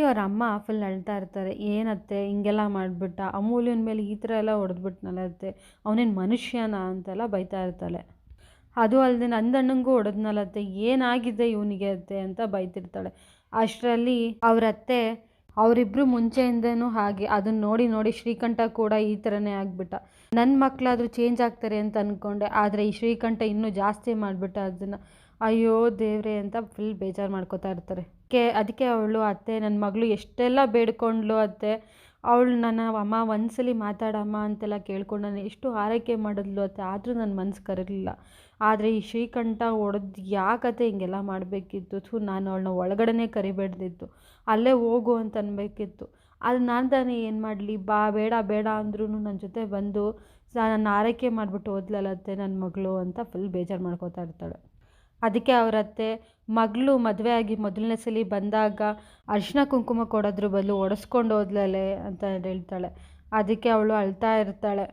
ಅವ್ರ ಅಮ್ಮ ಫುಲ್ ಅಳ್ತಾ ಇರ್ತಾರೆ. ಏನತ್ತೆ ಹಿಂಗೆಲ್ಲ ಮಾಡಿಬಿಟ್ಟ, ಅಮೂಲ್ಯನ ಮೇಲೆ ಈ ಥರ ಎಲ್ಲ ಹೊಡೆದ್ಬಿಟ್ನಲ್ಲ ಅತ್ತೆ, ಅವನೇನು ಮನುಷ್ಯನಾ ಅಂತೆಲ್ಲ ಬೈತಾ ಇರ್ತಾಳೆ. ಅದು ಅಲ್ಲದೆ ನಂದಣ್ಣಂಗೂ ಹೊಡೆದ್ನಲ್ಲತ್ತೆ, ಏನಾಗಿದೆ ಇವನಿಗೆ ಅತ್ತೆ ಅಂತ ಬೈತಿರ್ತಾಳೆ. ಅಷ್ಟರಲ್ಲಿ ಅವರತ್ತೆ ಅವರಿಬ್ಬರು ಮುಂಚೆಯಿಂದನೂ ಹಾಗೆ ಅದನ್ನ ನೋಡಿ ನೋಡಿ ಶ್ರೀಕಂಠ ಕೂಡ ಈ ಥರನೇ ಆಗಿಬಿಟ್ಟ. ನನ್ನ ಮಕ್ಕಳಾದರೂ ಚೇಂಜ್ ಆಗ್ತಾರೆ ಅಂತ ಅಂದ್ಕೊಂಡೆ, ಆದರೆ ಈ ಶ್ರೀಕಂಠ ಇನ್ನೂ ಜಾಸ್ತಿ ಮಾಡಿಬಿಟ್ಟ ಅದನ್ನು. ಅಯ್ಯೋ ದೇವ್ರೆ ಅಂತ ಫುಲ್ ಬೇಜಾರು ಮಾಡ್ಕೋತಾ ಇರ್ತಾರೆ. ಅದಕ್ಕೆ ಅವಳು, ಅತ್ತೆ ನನ್ನ ಮಗಳು ಎಷ್ಟೆಲ್ಲ ಬೇಡ್ಕೊಂಡ್ಲು ಅತ್ತೆ, ಅವಳು ನನ್ನ ಅಮ್ಮ ಒಂದ್ಸಲಿ ಮಾತಾಡಮ್ಮ ಅಂತೆಲ್ಲ ಕೇಳ್ಕೊಂಡು ನಾನು ಎಷ್ಟು ಆರೈಕೆ ಮಾಡಿದ್ಲು ಅತ್ತೆ, ಆದರೂ ನನ್ನ ಮನಸ್ಸು ಕರಗಲಿಲ್ಲ. ಆದರೆ ಈ ಶ್ರೀಕಂಠ ಹೊಡೆದು ಯಾಕತ್ತೆ ಹಿಂಗೆಲ್ಲ ಮಾಡಬೇಕಿತ್ತು, ನಾನು ಅವಳನ್ನ ಒಳಗಡೆನೇ ಕರಿಬೇಡ್ದಿತ್ತು, ಅಲ್ಲೇ ಹೋಗು ಅಂತ ಅನ್ಬೇಕಿತ್ತು. ಅದು ನಾನು ತಾನೇ ಏನು ಮಾಡಲಿ, ಬೇಡ ಬೇಡ ಅಂದ್ರೂ ನನ್ನ ಜೊತೆ ಬಂದು ನನ್ನ ಆರೈಕೆ ಮಾಡಿಬಿಟ್ಟು ಹೋದ್ಲಲ್ಲತ್ತೆ ನನ್ನ ಮಗಳು ಅಂತ ಫುಲ್ ಬೇಜಾರು ಮಾಡ್ಕೋತಾ ಇರ್ತಾಳೆ. ಅದಕ್ಕೆ ಅವರತ್ತೆ, ಮಗಳು ಮದುವೆ ಆಗಿ ಮೊದಲನೇ ಸಲ ಬಂದಾಗ ಅರಿಶಿನ ಕುಂಕುಮ ಕೊಡೋದ್ರ ಬದಲು ಒಡಿಸ್ಕೊಂಡು ಹೋದ್ಲಲೆ ಅಂತ ಹೇಳ್ತಾಳೆ. ಅದಕ್ಕೆ ಅವಳು ಅಳ್ತಾ ಇರ್ತಾಳೆ.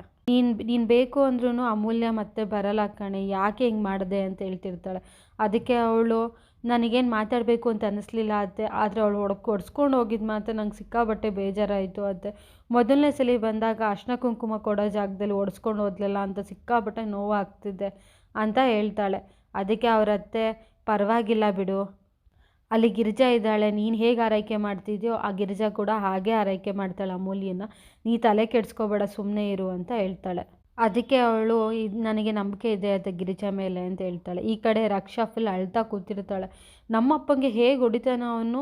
ನೀನು ಬೇಕು ಅಂದ್ರೂ ಅಮೂಲ್ಯ ಮತ್ತೆ ಬರಲ್ಲ ಕಣೆ, ಯಾಕೆ ಹಿಂಗೆ ಮಾಡಿದೆ ಅಂತ ಹೇಳ್ತಿರ್ತಾಳೆ. ಅದಕ್ಕೆ ಅವಳು, ನನಗೇನು ಮಾತಾಡಬೇಕು ಅಂತ ಅನ್ನಿಸ್ಲಿಲ್ಲ ಅತ್ತೆ, ಆದರೆ ಅವಳು ಒಡಿಸ್ಕೊಂಡು ಹೋಗಿದ್ದು ಮಾತ್ರ ನಂಗೆ ಸಿಕ್ಕಾಬಟ್ಟೆ ಬೇಜಾರಾಯಿತು ಅತ್ತೆ. ಮೊದಲನೇ ಸಲ ಬಂದಾಗ ಅರಿಶಿನ ಕುಂಕುಮ ಕೊಡೋ ಜಾಗದಲ್ಲಿ ಒಡಿಸ್ಕೊಂಡು ಹೋದ್ಲಲ್ಲ ಅಂತ ಸಿಕ್ಕಾಬಟ್ಟೆ ನೋವಾಗ್ತಿದ್ದೆ ಅಂತ ಹೇಳ್ತಾಳೆ. ಅದಕ್ಕೆ ಅವರತ್ತೆ, ಪರವಾಗಿಲ್ಲ ಬಿಡು, ಅಲ್ಲಿ ಗಿರಿಜಾ ಇದ್ದಾಳೆ, ನೀನು ಹೇಗೆ ಆರೈಕೆ ಮಾಡ್ತಿದ್ಯೋ ಆ ಗಿರಿಜಾ ಕೂಡ ಹಾಗೆ ಆರೈಕೆ ಮಾಡ್ತಾಳೆ ಅಮೂಲ್ಯನ, ನೀ ತಲೆ ಕೆಡಿಸ್ಕೋಬೇಡ ಸುಮ್ಮನೆ ಇರು ಅಂತ ಹೇಳ್ತಾಳೆ. ಅದಕ್ಕೆ ಅವಳು, ಇದು ನನಗೆ ನಂಬಿಕೆ ಇದೆ ಅಂತ ಗಿರಿಜಾ ಮೇಲೆ ಅಂತ ಹೇಳ್ತಾಳೆ. ಈ ಕಡೆ ರಕ್ಷಾ ಫುಲ್ ಅಳ್ತಾ ಕೂತಿರ್ತಾಳೆ. ನಮ್ಮಪ್ಪಂಗೆ ಹೇಗೆ ಹೊಡಿತಾನೋ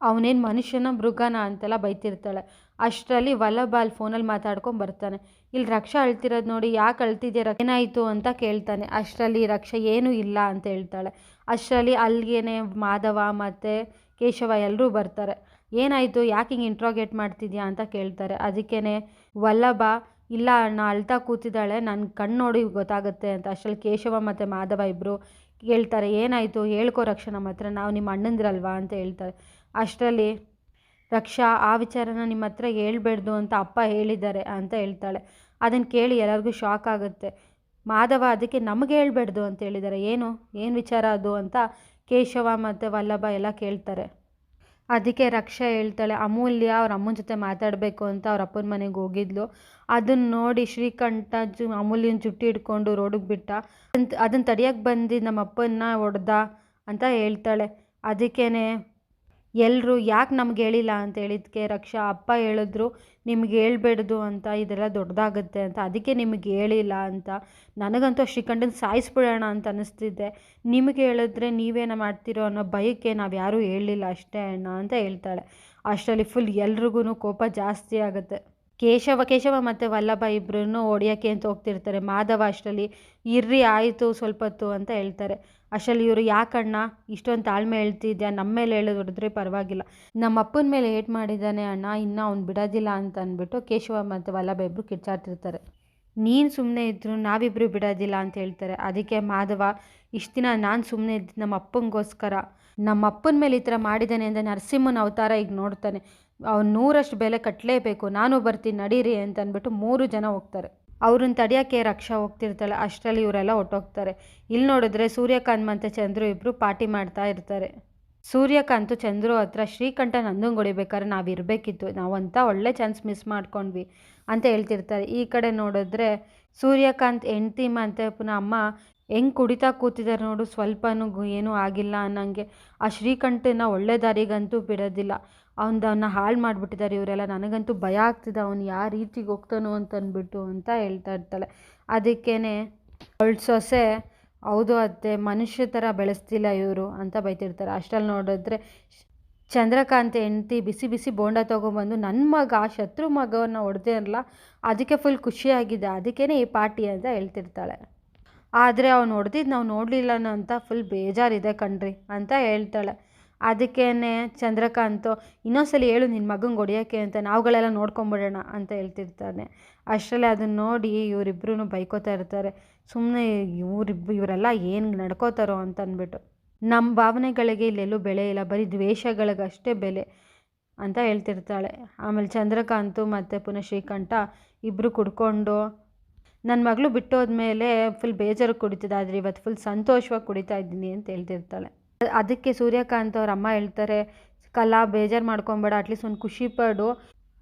ಅವನೇನು ಮನುಷ್ಯನ ಮೃಗನ ಅಂತೆಲ್ಲ ಬೈತಿರ್ತಾಳೆ. ಅಷ್ಟರಲ್ಲಿ ವಲ್ಲಭ ಅಲ್ಲಿ ಫೋನಲ್ಲಿ ಮಾತಾಡ್ಕೊಂಡು ಬರ್ತಾನೆ. ಇಲ್ಲಿ ರಕ್ಷಾ ಅಳ್ತಿರೋದು ನೋಡಿ, ಯಾಕೆ ಅಳ್ತಿದ್ಯಾ, ಏನಾಯಿತು ಅಂತ ಕೇಳ್ತಾನೆ. ಅಷ್ಟರಲ್ಲಿ ರಕ್ಷಾ ಏನೂ ಇಲ್ಲ ಅಂತ ಹೇಳ್ತಾಳೆ. ಅಷ್ಟರಲ್ಲಿ ಅಲ್ಲಿಗೇನೆ ಮಾಧವ ಮತ್ತು ಕೇಶವ ಎಲ್ಲರೂ ಬರ್ತಾರೆ. ಏನಾಯಿತು, ಯಾಕೆ ಹಿಂಗೆ ಇಂಟ್ರೋಗೇಟ್ ಮಾಡ್ತಿದ್ಯಾ ಅಂತ ಕೇಳ್ತಾರೆ. ಅದಕ್ಕೇ ವಲ್ಲಭ, ಇಲ್ಲ ಅಣ್ಣ ಅಳ್ತಾ ಕೂತಿದ್ದಾಳೆ, ನನ್ನ ಕಣ್ಣು ನೋಡಿ ಗೊತ್ತಾಗುತ್ತೆ ಅಂತ. ಅಷ್ಟರಲ್ಲಿ ಕೇಶವ ಮತ್ತು ಮಾಧವ ಇಬ್ಬರು ಹೇಳ್ತಾರೆ, ಏನಾಯಿತು ಹೇಳ್ಕೊ ರಕ್ಷಾ, ನಮ್ಮ ಹತ್ರ, ನಾವು ನಿಮ್ಮ ಅಣ್ಣಂದಿರಲ್ವಾ ಅಂತ ಹೇಳ್ತಾರೆ. ಅಷ್ಟರಲ್ಲಿ ರಕ್ಷಾ, ಆ ವಿಚಾರನ ನಿಮ್ಮ ಹತ್ರ ಹೇಳ್ಬೇಡ್ದು ಅಂತ ಅಪ್ಪ ಹೇಳಿದ್ದಾರೆ ಅಂತ ಹೇಳ್ತಾಳೆ. ಅದನ್ನು ಕೇಳಿ ಎಲ್ಲರಿಗೂ ಶಾಕ್ ಆಗುತ್ತೆ. ಮಾಧವ, ಅದಕ್ಕೆ ನಮಗೆ ಹೇಳ್ಬೇಡ್ದು ಅಂತ ಹೇಳಿದ್ದಾರೆ, ಏನು ವಿಚಾರ ಅದು ಅಂತ ಕೇಶವ ಮತ್ತು ವಲ್ಲಭ ಎಲ್ಲ ಕೇಳ್ತಾರೆ. ಅದಕ್ಕೆ ರಕ್ಷಾ ಹೇಳ್ತಾಳೆ, ಅಮೂಲ್ಯ ಅವ್ರ ಅಮ್ಮನ ಜೊತೆ ಮಾತಾಡಬೇಕು ಅಂತ ಅವ್ರ ಅಪ್ಪನ ಮನೆಗೆ ಹೋಗಿದ್ಲು, ಅದನ್ನು ನೋಡಿ ಶ್ರೀಕಂಠ ಅಮೂಲ್ಯನ ಜುಟ್ಟಿ ಹಿಡ್ಕೊಂಡು ರೋಡಿಗೆ ಬಿಟ್ಟ, ಅದನ್ನು ತಡಿಯೋಕ್ಕೆ ಬಂದು ನಮ್ಮ ಅಪ್ಪನ್ನ ಹೊಡೆದ ಅಂತ ಹೇಳ್ತಾಳೆ. ಅದಕ್ಕೇ ಎಲ್ಲರೂ ಯಾಕೆ ನಮ್ಗೆ ಹೇಳಿಲ್ಲ ಅಂತ ಹೇಳಿದ್ಕೆ ರಕ್ಷಾ, ಅಪ್ಪ ಹೇಳಿದ್ರು ನಿಮ್ಗೆ ಹೇಳ್ಬೇಡ್ದು ಅಂತ, ಇದೆಲ್ಲ ದೊಡ್ಡದಾಗುತ್ತೆ ಅಂತ, ಅದಕ್ಕೆ ನಿಮಗೆ ಹೇಳಿಲ್ಲ ಅಂತ. ನನಗಂತೂ ಶ್ರೀಕಂಠನ ಸಾಯಿಸ್ಬಿಡೋಣ ಅಂತ ಅನ್ನಿಸ್ತಿದ್ದೆ, ನಿಮಗೆ ಹೇಳಿದ್ರೆ ನೀವೇನೋ ಮಾಡ್ತಿರೋ ಅನ್ನೋ ಭಯಕ್ಕೆ ನಾವು ಯಾರೂ ಹೇಳಲಿಲ್ಲ ಅಷ್ಟೇ ಅಣ್ಣ ಅಂತ ಹೇಳ್ತಾಳೆ. ಅಷ್ಟರಲ್ಲಿ ಫುಲ್ ಎಲ್ರಿಗೂ ಕೋಪ ಜಾಸ್ತಿ ಆಗುತ್ತೆ. ಕೇಶವ ಮತ್ತು ವಲ್ಲಭ ಇಬ್ಬರೂ ಹೊಡಿಯೋಕ್ಕೆ ಅಂತ ಹೋಗ್ತಿರ್ತಾರೆ. ಮಾಧವ ಅಷ್ಟರಲ್ಲಿ, ಇರ್ರಿ ಆಯಿತು ಸ್ವಲ್ಪ ಹೊತ್ತು ಅಂತ ಹೇಳ್ತಾರೆ. ಅಷ್ಟರಲ್ಲಿ ಇವರು, ಯಾಕಣ್ಣ ಇಷ್ಟೊಂದು ತಾಳ್ಮೆ ಹೇಳ್ತಿದ್ಯಾ, ನಮ್ಮ ಮೇಲೆ ಹೊಡೆದ್ರೆ ಪರವಾಗಿಲ್ಲ, ನಮ್ಮ ಅಪ್ಪನ ಮೇಲೆ ಏಟ್ ಮಾಡಿದ್ದಾನೆ ಅಣ್ಣ, ಇನ್ನೂ ಅವ್ನು ಬಿಡೋದಿಲ್ಲ ಅಂತ ಅಂದ್ಬಿಟ್ಟು ಕೇಶವ ಮತ್ತು ವಲ್ಲಭ ಇಬ್ಬರು ಕಿಚ್ಚಾಡ್ತಿರ್ತಾರೆ. ನೀನು ಸುಮ್ಮನೆ ಇದ್ರು ನಾವಿಬ್ಬರು ಬಿಡೋದಿಲ್ಲ ಅಂತ ಹೇಳ್ತಾರೆ. ಅದಕ್ಕೆ ಮಾಧವ, ಇಷ್ಟು ದಿನ ನಾನು ಸುಮ್ಮನೆ ಇದ್ದು ನಮ್ಮ ಅಪ್ಪನಿಗೋಸ್ಕರ, ನಮ್ಮ ಅಪ್ಪನ ಮೇಲೆ ಈ ಥರ ಮಾಡಿದ್ದಾನೆ ಅಂದರೆ ನರಸಿಂಹನ ಅವತಾರ ಈಗ ನೋಡ್ತಾನೆ, ಅವ್ನು 100ರಷ್ಟು ಬೆಲೆ ಕಟ್ಟಲೇಬೇಕು, ನಾನು ಬರ್ತೀನಿ ನಡೀರಿ ಅಂತ ಅಂದ್ಬಿಟ್ಟು 3 ಜನ ಹೋಗ್ತಾರೆ. ಅವ್ರನ್ನ ತಡೆಯೋಕ್ಕೆ ರಕ್ಷಾ ಹೋಗ್ತಿರ್ತಾಳೆ. ಅಷ್ಟರಲ್ಲಿ ಇವರೆಲ್ಲ ಹೊಟ್ಟೋಗ್ತಾರೆ. ಇಲ್ಲಿ ನೋಡಿದ್ರೆ ಸೂರ್ಯಕಾಂತ್ ಮತ್ತು ಚಂದ್ರು ಇಬ್ಬರು ಪಾರ್ಟಿ ಮಾಡ್ತಾ ಇರ್ತಾರೆ. ಸೂರ್ಯಕಾಂತು ಚಂದ್ರು ಹತ್ರ, ಶ್ರೀಕಂಠ ನಂದಂಗೆ ಹೊಡಿಬೇಕಾದ್ರೆ ನಾವು ಇರಬೇಕಿತ್ತು, ನಾವಂತ ಒಳ್ಳೆ ಚಾನ್ಸ್ ಮಿಸ್ ಮಾಡ್ಕೊಂಡ್ವಿ ಅಂತ ಹೇಳ್ತಿರ್ತಾರೆ. ಈ ಕಡೆ ನೋಡಿದ್ರೆ ಸೂರ್ಯಕಾಂತ್ ಹೆಂಡ್ತಿ ಮತ್ತು ಪುನಃ ಅಮ್ಮ ಹೆಂಗೆ ಕುಡಿತಾ ಕೂತಿದ್ದಾರೆ ನೋಡು, ಸ್ವಲ್ಪನೂ ಏನೂ ಆಗಿಲ್ಲ ಅನ್ನಂಗೆ. ಆ ಶ್ರೀಕಂಠನ ಒಳ್ಳೆ ದಾರಿಗಂತೂ ಬಿಡೋದಿಲ್ಲ, ಅವನ್ನ ಹಾಳು ಮಾಡಿಬಿಟ್ಟಿದ್ದಾರೆ ಇವರೆಲ್ಲ, ನನಗಂತೂ ಭಯ ಆಗ್ತಿದೆ ಅವನು ಯಾವ ರೀತಿಗೆ ಹೋಗ್ತಾನೋ ಅಂತಂದ್ಬಿಟ್ಟು ಅಂತ ಹೇಳ್ತಾ ಇರ್ತಾಳೆ. ಅದಕ್ಕೇ ಅವಳ ಸೊಸೆ, ಹೌದು ಅತ್ತೆ, ಮನುಷ್ಯ ಥರ ಬೆಳೆಸ್ತಿಲ್ಲ ಇವರು ಅಂತ ಬೈತಿರ್ತಾರೆ. ಅಷ್ಟರಲ್ಲಿ ನೋಡಿದ್ರೆ ಚಂದ್ರಕಾಂತ್ ಹೆಂಡ್ತಿ ಬಿಸಿ ಬಿಸಿ ಬೋಂಡ ತೊಗೊಂಬಂದು, ನನ್ನ ಮಗ ಶತ್ರು ಮಗವನ್ನು ಹೊಡೆದೇ ಇರಲ್ಲ, ಅದಕ್ಕೆ ಫುಲ್ ಖುಷಿಯಾಗಿದೆ, ಅದಕ್ಕೇ ಈ ಪಾರ್ಟಿ ಅಂತ ಹೇಳ್ತಿರ್ತಾಳೆ. ಆದರೆ ಅವ್ನು ಹೊಡೆದಿದ್ದು ನಾವು ನೋಡಲಿಲ್ಲ ಅಂತ ಫುಲ್ ಬೇಜಾರಿದೆ ಕಣ್ರಿ ಅಂತ ಹೇಳ್ತಾಳೆ. ಅದಕ್ಕೇ ಚಂದ್ರಕಾಂತು, ಇನ್ನೊಂದ್ಸಲಿ ಹೇಳು ನಿನ್ನ ಮಗಂಗೆ ಹೊಡಿಯೋಕ್ಕೆ ಅಂತ, ನಾವುಗಳೆಲ್ಲ ನೋಡ್ಕೊಂಬಿಡೋಣ ಅಂತ ಹೇಳ್ತಿರ್ತಾನೆ. ಅಷ್ಟರಲ್ಲಿ ಅದನ್ನು ನೋಡಿ ಇವರಿಬ್ಬರೂ ಬೈಕೋತಾ ಇರ್ತಾರೆ, ಸುಮ್ಮನೆ ಇವರೆಲ್ಲ ಏನು ನಡ್ಕೋತಾರೋ ಅಂತ ಅಂದ್ಬಿಟ್ಟು. ನಮ್ಮ ಭಾವನೆಗಳಿಗೆ ಇಲ್ಲೆಲ್ಲೂ ಬೆಲೆ ಇಲ್ಲ, ಬರೀ ದ್ವೇಷಗಳಿಗಷ್ಟೇ ಬೆಲೆ ಅಂತ ಹೇಳ್ತಿರ್ತಾಳೆ. ಆಮೇಲೆ ಚಂದ್ರಕಾಂತು ಮತ್ತು ಪುನಃ ಶ್ರೀಕಂಠ ಇಬ್ಬರು ಕುಡ್ಕೊಂಡು, ನನ್ನ ಮಗಳು ಬಿಟ್ಟೋದ್ಮೇಲೆ ಫುಲ್ ಬೇಜಾರು ಕುಡಿತಿದ್ದೆ, ಆದರೆ ಇವತ್ತು ಫುಲ್ ಸಂತೋಷವಾಗಿ ಕುಡಿತಾ ಇದ್ದೀನಿ ಅಂತ ಹೇಳ್ತಿರ್ತಾಳೆ. ಅದಕ್ಕೆ ಸೂರ್ಯಕಾಂತ್ ಅವ್ರ ಅಮ್ಮ ಹೇಳ್ತಾರೆ, ಕಲಾ ಬೇಜಾರು ಮಾಡ್ಕೊಬೇಡ, ಅಟ್ಲೀಸ್ಟ್ ಒಂದು ಖುಷಿ ಪಡು,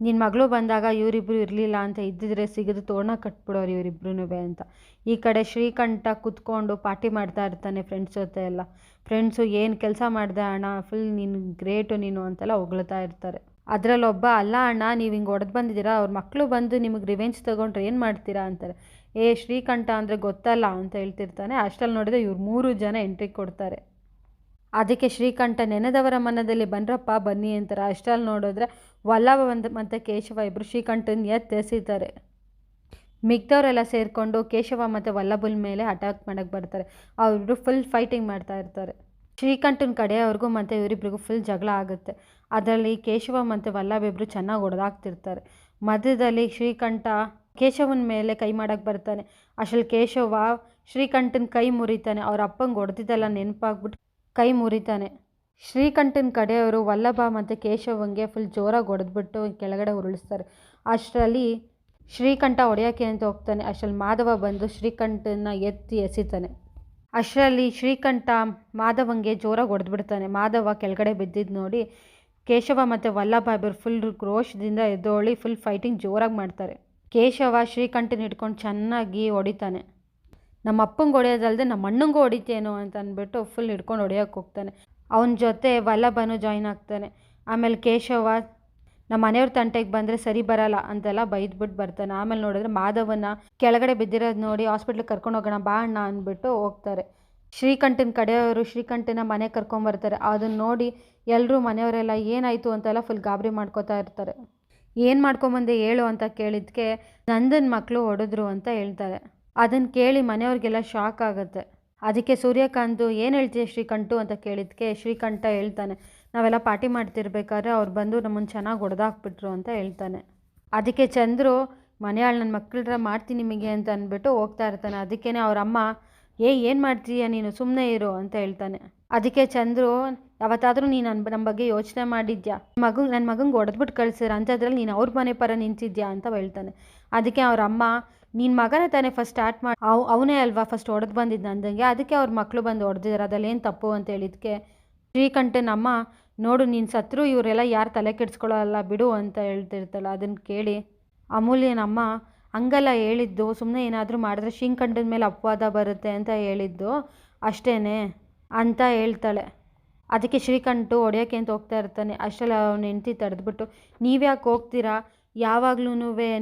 ನಿನ್ನ ಮಗಳು ಬಂದಾಗ ಇವರಿಬ್ರು ಇರಲಿಲ್ಲ ಅಂತ ಇದ್ದಿದ್ರೆ ಸಿಗಿದು ತೋರಣ ಕಟ್ಬಿಡೋರು ಇವರಿಬ್ರೂ ಅಂತ. ಈ ಕಡೆ ಶ್ರೀಕಂಠ ಕುತ್ಕೊಂಡು ಪಾರ್ಟಿ ಮಾಡ್ತಾ ಇರ್ತಾನೆ ಫ್ರೆಂಡ್ಸ್ ಜೊತೆ ಎಲ್ಲ. ಫ್ರೆಂಡ್ಸು ಏನು ಕೆಲಸ ಮಾಡಿದೆ ಅಣ್ಣ, ಫುಲ್ ನೀನು ಗ್ರೇಟು ನೀನು ಅಂತೆಲ್ಲ ಹೊಗಳ್ತಾ ಇರ್ತಾರೆ. ಅದರಲ್ಲೊಬ್ಬ, ಅಲ್ಲ ಅಣ್ಣ ನೀವು ಹಿಂಗೆ ಹೊಡೆದು ಬಂದಿದ್ದೀರಾ, ಅವ್ರ ಮಕ್ಕಳು ಬಂದು ನಿಮಗೆ ರಿವೆಂಜ್ ತೊಗೊಂಡ್ರೆ ಏನು ಮಾಡ್ತೀರಾ ಅಂತಾರೆ. ಶ್ರೀಕಂಠ ಅಂದರೆ ಗೊತ್ತಲ್ಲ ಅಂತ ಹೇಳ್ತಿರ್ತಾನೆ. ಅಷ್ಟರಲ್ಲಿ ನೋಡಿದ್ರೆ ಇವ್ರು 3 ಜನ ಎಂಟ್ರಿ ಕೊಡ್ತಾರೆ. ಅದಕ್ಕೆ ಶ್ರೀಕಂಠ, ನೆನೆದವರ ಮನದಲ್ಲಿ ಬನ್ರಪ್ಪ ಬನ್ನಿ ಅಂತಾರೆ. ಅಷ್ಟರಲ್ಲಿ ನೋಡಿದ್ರೆ ವಲ್ಲಭ ಮತ್ತು ಕೇಶವ ಇಬ್ಬರು ಶ್ರೀಕಂಠನ ಎತ್ತೆಸಿತಾರೆ. ಮಿಕ್ದವರೆಲ್ಲ ಸೇರಿಕೊಂಡು ಕೇಶವ ಮತ್ತು ವಲ್ಲಭನ ಮೇಲೆ ಅಟ್ಯಾಕ್ ಮಾಡೋಕ್ಕೆ ಬರ್ತಾರೆ. ಅವರಿಬ್ರು ಫುಲ್ ಫೈಟಿಂಗ್ ಮಾಡ್ತಾ ಇರ್ತಾರೆ. ಶ್ರೀಕಂಠನ ಕಡೆಯವ್ರಿಗೂ ಮತ್ತು ಇವರಿಬ್ರಿಗೂ ಫುಲ್ ಜಗಳ ಆಗುತ್ತೆ. ಅದರಲ್ಲಿ ಕೇಶವ ಮತ್ತು ವಲ್ಲಭ ಇಬ್ಬರು ಚೆನ್ನಾಗಿ ಹೊಡೆದಾಕ್ತಿರ್ತಾರೆ. ಮಧ್ಯದಲ್ಲಿ ಶ್ರೀಕಂಠ ಕೇಶವನ ಮೇಲೆ ಕೈ ಮಾಡೋಕ್ಕೆ ಬರ್ತಾನೆ. ಅಷ್ಟರಲ್ಲಿ ಕೇಶವ ಶ್ರೀಕಂಠನ ಕೈ ಮುರಿತಾನೆ. ಅವ್ರ ಅಪ್ಪಂಗೆ ಹೊಡೆದಿದ್ದೆಲ್ಲ ನೆನಪಾಗ್ಬಿಟ್ಟು ಕೈ ಮುರಿತಾನೆ. ಶ್ರೀಕಂಠನ ಕಡೆಯವರು ವಲ್ಲಭ ಮತ್ತು ಕೇಶವಂಗೆ ಫುಲ್ ಜೋರಾಗಿ ಹೊಡೆದ್ಬಿಟ್ಟು ಕೆಳಗಡೆ ಉರುಳಿಸ್ತಾರೆ. ಅಷ್ಟರಲ್ಲಿ ಶ್ರೀಕಂಠ ಹೊಡೆಯೋಕ್ಕೆ ಅಂತ ಹೋಗ್ತಾನೆ. ಅಷ್ಟರಲ್ಲಿ ಮಾಧವ ಬಂದು ಶ್ರೀಕಂಠನ ಎತ್ತಿ ಎಸಿತಾನೆ. ಅಷ್ಟರಲ್ಲಿ ಶ್ರೀಕಂಠ ಮಾಧವಂಗೆ ಜೋರಾಗಿ ಹೊಡೆದ್ಬಿಡ್ತಾನೆ. ಮಾಧವ ಕೆಳಗಡೆ ಬಿದ್ದಿದ್ದು ನೋಡಿ ಕೇಶವ ಮತ್ತು ವಲ್ಲಭ ಇಬ್ಬರು ಫುಲ್ ರೋಷದಿಂದ ಎದ್ದೋಳಿ ಫುಲ್ ಫೈಟಿಂಗ್ ಜೋರಾಗಿ ಮಾಡ್ತಾರೆ. ಕೇಶವ ಶ್ರೀಕಂಠನ ಹಿಡ್ಕೊಂಡು ಚೆನ್ನಾಗಿ ಹೊಡಿತಾನೆ. ನಮ್ಮ ಅಪ್ಪಂಗೆ ಹೊಡೆಯೋದಲ್ಲದೆ ನಮ್ಮ ಅಣ್ಣಂಗೂ ಹೊಡಿತೇನೋ ಅಂತ ಅಂದ್ಬಿಟ್ಟು ಫುಲ್ ಹಿಡ್ಕೊಂಡು ಹೊಡೆಯೋಕ್ಕೆ ಹೋಗ್ತಾನೆ. ಅವನ ಜೊತೆ ವಲ್ಲಭನು ಜಾಯ್ನ್ ಆಗ್ತಾನೆ. ಆಮೇಲೆ ಕೇಶವ ನಮ್ಮ ಮನೆಯವ್ರ ತಂಟೆಗೆ ಬಂದರೆ ಸರಿ ಬರಲ್ಲ ಅಂತೆಲ್ಲ ಬೈದ್ಬಿಟ್ಟು ಬರ್ತಾನೆ. ಆಮೇಲೆ ನೋಡಿದ್ರೆ ಮಾಧವನ ಕೆಳಗಡೆ ಬಿದ್ದಿರೋದು ನೋಡಿ ಹಾಸ್ಪಿಟ್ಲಿಗೆ ಕರ್ಕೊಂಡು ಹೋಗೋಣ ಬಾ ಅಣ್ಣ ಅಂದ್ಬಿಟ್ಟು ಹೋಗ್ತಾರೆ. ಶ್ರೀಕಂಠನ ಕಡೆಯವರು ಶ್ರೀಕಂಠನ ಮನೆಗೆ ಕರ್ಕೊಂಬರ್ತಾರೆ. ಅದನ್ನು ನೋಡಿ ಎಲ್ಲರೂ ಮನೆಯವರೆಲ್ಲ ಏನಾಯಿತು ಅಂತೆಲ್ಲ ಫುಲ್ ಗಾಬರಿ ಮಾಡ್ಕೋತಾ ಇರ್ತಾರೆ. ಏನು ಮಾಡ್ಕೊಂಬಂದೆ ಹೇಳು ಅಂತ ಕೇಳಿದ್ದಕ್ಕೆ ನಂದನ ಮಕ್ಕಳು ಹೊಡೆದ್ರು ಅಂತ ಹೇಳ್ತಾರೆ. ಅದನ್ನು ಕೇಳಿ ಮನೆಯವ್ರಿಗೆಲ್ಲ ಶಾಕ್ ಆಗುತ್ತೆ. ಅದಕ್ಕೆ ಸೂರ್ಯಕಾಂತ್, ಏನು ಹೇಳ್ತೀಯ ಶ್ರೀಕಂಠು ಅಂತ ಕೇಳಿದ್ದಕ್ಕೆ ಶ್ರೀಕಂಠ ಹೇಳ್ತಾನೆ, ನಾವೆಲ್ಲ ಪಾರ್ಟಿ ಮಾಡ್ತಿರ್ಬೇಕಾದ್ರೆ ಅವ್ರು ಬಂದು ನಮ್ಮನ್ನು ಚೆನ್ನಾಗಿ ಹೊಡೆದಾಕ್ಬಿಟ್ರು ಅಂತ ಹೇಳ್ತಾನೆ. ಅದಕ್ಕೆ ಚಂದ್ರು, ಮನೆಯಾಳು ನನ್ನ ಮಕ್ಕಳ ಮಾಡ್ತೀನಿ ನಿಮಗೆ ಅಂತ ಅಂದ್ಬಿಟ್ಟು ಹೋಗ್ತಾ ಇರ್ತಾನೆ. ಅದಕ್ಕೇ ಅವ್ರ ಅಮ್ಮ, ಏನು ಮಾಡ್ತೀಯ ನೀನು, ಸುಮ್ಮನೆ ಇರು ಅಂತ ಹೇಳ್ತಾನೆ. ಅದಕ್ಕೆ ಚಂದ್ರು, ಯಾವತ್ತಾದರೂ ನೀನು ನಮ್ಮ ಬಗ್ಗೆ ಯೋಚನೆ ಮಾಡಿದ್ಯಾ, ನನ್ನ ಮಗಂಗೆ ಹೊಡೆದ್ಬಿಟ್ಟು ಕಳಿಸಿರ ಅಂಥದ್ರಲ್ಲಿ ನೀನು ಅವ್ರ ಮನೆ ಪರ ನಿಂತಿದ್ಯಾ ಅಂತ ಹೇಳ್ತಾನೆ. ಅದಕ್ಕೆ ಅವ್ರ ಅಮ್ಮ, ನಿನ್ನ ಮಗನೇ ತಾನೇ ಫಸ್ಟ್ ಸ್ಟಾರ್ಟ್ ಮಾಡಿ, ಅವನೇ ಅಲ್ವಾ ಫಸ್ಟ್ ಹೊಡೆದು ಬಂದಿದ್ದು ಅಂದಂಗೆ, ಅದಕ್ಕೆ ಅವ್ರ ಮಕ್ಕಳು ಬಂದು ಹೊಡೆದಿದ್ದಾರೆ, ಅದಲ್ಲೇನು ತಪ್ಪು ಅಂತ ಹೇಳಿದ್ಕೆ ಶ್ರೀಕಂಠನಮ್ಮ, ನೋಡು ನೀನು ಸತ್ರು ಇವರೆಲ್ಲ ಯಾರು ತಲೆ ಕೆಡಿಸ್ಕೊಳ್ಳಲ್ಲ ಬಿಡು ಅಂತ ಹೇಳ್ತಿರ್ತಲ್ಲ. ಅದನ್ನು ಕೇಳಿ ಅಮೂಲ್ಯನಮ್ಮ, ಹಂಗಲ್ಲ ಹೇಳಿದ್ದು, ಸುಮ್ಮನೆ ಏನಾದರೂ ಮಾಡಿದ್ರೆ ಶ್ರೀಕಂಠನ ಮೇಲೆ ಅಪವಾದ ಬರುತ್ತೆ ಅಂತ ಹೇಳಿದ್ದು ಅಷ್ಟೇ ಅಂತ ಹೇಳ್ತಾಳೆ. ಅದಕ್ಕೆ ಶ್ರೀಕಂಠು ಹೊಡೆಯೋಕ್ಕೆ ಅಂತ ಹೋಗ್ತಾ ಇರ್ತಾನೆ. ಅಷ್ಟರಲ್ಲಿ ಅವನ ಹೆಂಡತಿ ತಡೆದ್ಬಿಟ್ಟು, ನೀವ್ಯಾಕೆ ಹೋಗ್ತೀರಾ, ಯಾವಾಗ್ಲೂ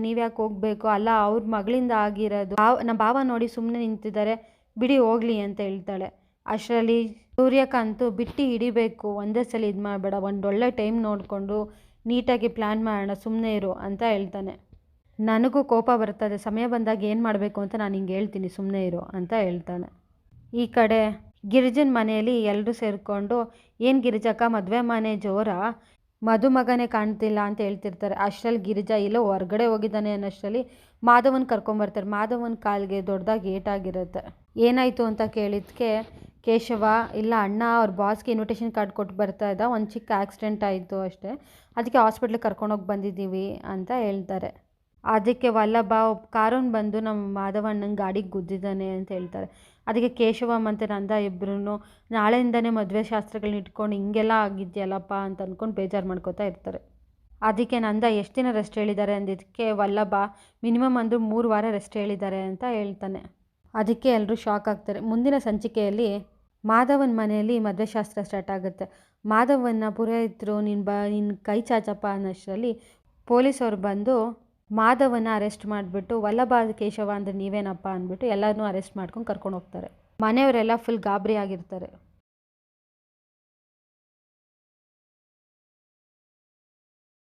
ನೀವ್ಯಾಕೆ ಹೋಗಬೇಕು, ಅಲ್ಲ ಅವ್ರ ಮಗಳಿಂದ ಆಗಿರೋದು, ನಮ್ಮ ಭಾವ ನೋಡಿ ಸುಮ್ಮನೆ ನಿಂತಿದ್ದಾರೆ, ಬಿಡಿ ಹೋಗಲಿ ಅಂತ ಹೇಳ್ತಾಳೆ. ಅಷ್ಟರಲ್ಲಿ ಸೂರ್ಯಕಾಂತ್, ಬಿಟ್ಟು ಹಿಡಿಬೇಕು, ಒಂದೇ ಸಲ ಇದು ಮಾಡಬೇಡ, ಒಂದೊಳ್ಳೆ ಟೈಮ್ ನೋಡಿಕೊಂಡು ನೀಟಾಗಿ ಪ್ಲ್ಯಾನ್ ಮಾಡೋಣ, ಸುಮ್ಮನೆ ಇರು ಅಂತ ಹೇಳ್ತಾನೆ. ನನಗೂ ಕೋಪ ಬರ್ತದೆ, ಸಮಯ ಬಂದಾಗ ಏನು ಮಾಡಬೇಕು ಅಂತ ನಾನು ಹಿಂಗೆ ಹೇಳ್ತೀನಿ, ಸುಮ್ಮನೆ ಇರು ಅಂತ ಹೇಳ್ತಾನೆ. ಈ ಕಡೆ ಗಿರಿಜನ ಮನೆಯಲ್ಲಿ ಎಲ್ಲರೂ ಸೇರಿಕೊಂಡು, ಏನು ಗಿರಿಜಕ್ಕ ಮದುವೆ ಮನೆ ಜೋರ, ಮದುಮಗನೇ ಕಾಣ್ತಿಲ್ಲ ಅಂತ ಹೇಳ್ತಿರ್ತಾರೆ. ಅಷ್ಟರಲ್ಲಿ ಗಿರಿಜಾ ಇಲ್ಲೋ ಹೊರಗಡೆ ಹೋಗಿದ್ದಾನೆ ಅನ್ನೋಷ್ಟರಲ್ಲಿ ಮಾಧವನ್ ಕರ್ಕೊಂಬರ್ತಾರೆ. ಮಾಧವನ ಕಾಲಿಗೆ ದೊಡ್ಡದಾಗಿ ಏಟಾಗಿರುತ್ತೆ. ಏನಾಯಿತು ಅಂತ ಕೇಳಿದ್ದಕ್ಕೆ ಕೇಶವ, ಇಲ್ಲ ಅಣ್ಣ ಅವ್ರ ಬಾಸ್ಗೆ ಇನ್ವಿಟೇಷನ್ ಕಾರ್ಡ್ ಕೊಟ್ಟು ಬರ್ತಾ ಇದ್ದ, ಒಂದು ಚಿಕ್ಕ ಆಕ್ಸಿಡೆಂಟ್ ಆಯಿತು ಅಷ್ಟೇ, ಅದಕ್ಕೆ ಹಾಸ್ಪಿಟ್ಲಿಗೆ ಕರ್ಕೊಂಡೋಗಿ ಬಂದಿದ್ದೀವಿ ಅಂತ ಹೇಳ್ತಾರೆ. ಅದಕ್ಕೆ ವಲ್ಲಭ ಕಾರನ್ನು ಬಂದು ನಮ್ಮ ಮಾಧವಣ್ಣನ ಗಾಡಿಗೆ ಗುದ್ದಿದ್ದಾನೆ ಅಂತ ಹೇಳ್ತಾರೆ. ಅದಕ್ಕೆ ಕೇಶವ ಮತ್ತು ನಂದ ಇಬ್ಬರೂ ನಾಳೆಯಿಂದನೇ ಮದುವೆ ಶಾಸ್ತ್ರಗಳನ್ನ ಇಟ್ಕೊಂಡು ಹಿಂಗೆಲ್ಲ ಆಗಿದೆಯಲ್ಲಪ್ಪ ಅಂತ ಅಂದ್ಕೊಂಡು ಬೇಜಾರು ಮಾಡ್ಕೋತಾ ಇರ್ತಾರೆ. ಅದಕ್ಕೆ ನಂದ ಎಷ್ಟು ದಿನ ರೆಸ್ಟ್ ಹೇಳಿದ್ದಾರೆ ಅಂದಿದ್ದಕ್ಕೆ ವಲ್ಲಭ ಮಿನಿಮಮ್ ಅಂದರೂ 3 ವಾರ ರೆಸ್ಟ್ ಹೇಳಿದ್ದಾರೆ ಅಂತ ಹೇಳ್ತಾನೆ. ಅದಕ್ಕೆ ಎಲ್ಲರೂ ಶಾಕ್ ಆಗ್ತಾರೆ. ಮುಂದಿನ ಸಂಚಿಕೆಯಲ್ಲಿ ಮಾಧವನ ಮನೆಯಲ್ಲಿ ಮದುವೆ ಶಾಸ್ತ್ರ ಸ್ಟಾರ್ಟ್ ಆಗುತ್ತೆ. ಮಾಧವನ್ನ ಪುರೋಹಿತರು ನಿನ್ನ ಕೈ ಚಾಚಪ್ಪ ಅನ್ನೋಷ್ಟರಲ್ಲಿ ಪೊಲೀಸವ್ರು ಬಂದು ಮಾಧವನ್ನ ಅರೆಸ್ಟ್ ಮಾಡಿಬಿಟ್ಟು, ವಲ್ಲಭ ಕೇಶವ ಅಂದರೆ ನೀವೇನಪ್ಪ ಅಂದ್ಬಿಟ್ಟು ಎಲ್ಲರನ್ನೂ ಅರೆಸ್ಟ್ ಮಾಡ್ಕೊಂಡು ಕರ್ಕೊಂಡು ಹೋಗ್ತಾರೆ. ಮನೆಯವರೆಲ್ಲ ಫುಲ್ ಗಾಬರಿ ಆಗಿರ್ತಾರೆ.